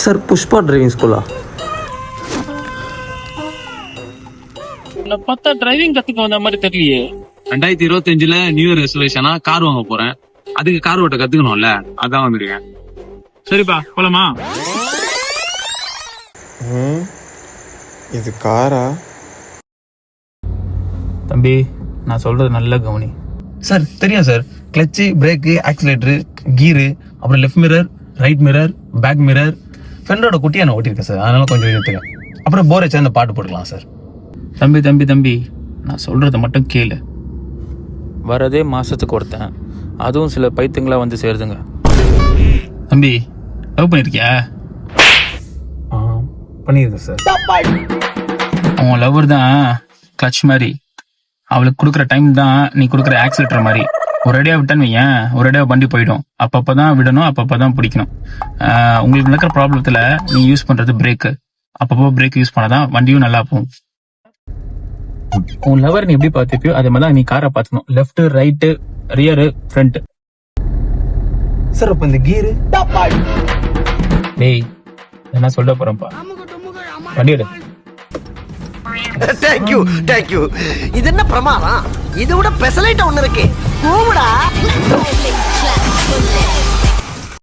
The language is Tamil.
சார் புஷ்பா டிரைவிங் ஸ்கூலா? பார்த்தா டிரைவிங் கத்துக்க வந்த மாதிரி தெரியலையே. 2025 நியூ இயர் ரெசல்யூஷனா கார் வாங்க போறேன். அதுக்கு கார் ஓட்ட கத்துக்கணும்ல, அதான் வந்திருக்கேன். சரிப்பா போலாமா? இது காரா? தம்பி நான் சொல்றது நல்ல கவனி. சார் தெரியும் sir, clutch, brake, accelerator, gear, அப்புறம் left mirror, right mirror, back mirror, ஃப்ரெண்டோட குட்டியை நான் ஓட்டியிருக்கேன் சார், அதனால கொஞ்சம் தெரியும். அப்புறம் போர் வச்சா அந்த பாட்டு போட்டுக்கலாம் சார். தம்பி தம்பி தம்பி நான் சொல்றத மட்டும் கேளு. வரதே மாசத்துக்கு ஒருத்தன், அதுவும் சில பைத்தியங்களா வந்து சேருதுங்க. தம்பி லவ் பண்ணிருக்கியா? பண்ணியிருக்கேன் சார். உன் லவ்வர் தான் கிளச் மாதிரி, அவளுக்கு கொடுக்குற டைம் தான் நீ கொடுக்குற ஆக்சிலேட்டர் மாதிரி. ஒரேடியா விட்டான்னு வையன், ஒரேடியா வண்டி போயிடும். அப்பப்பதான் விடணும், அப்பப்பதான் பிடிக்கணும். உங்களுக்கு நடக்கிற ப்ராப்ளத்துல நீ யூஸ் பண்றது பிரேக்கு. அப்பப்போ பிரேக் யூஸ் பண்ணாதான் வண்டியும் நல்லா போகும். உன் லவர் நீ எப்படி பார்த்துப்பியோ அதே மாதிரி நீ காரை பார்த்துக்கணும். Left, right, rear, front. Sir அப்ப இந்த கீரு? டேய் என்ன சொல்ல போறேன்ப்பா, வண்டி எடு. தேங்க்யூ. இது என்ன பிரமாதம்? இதை விட பெசலைட் ஒண்ணு இருக்கு. கூவுடா.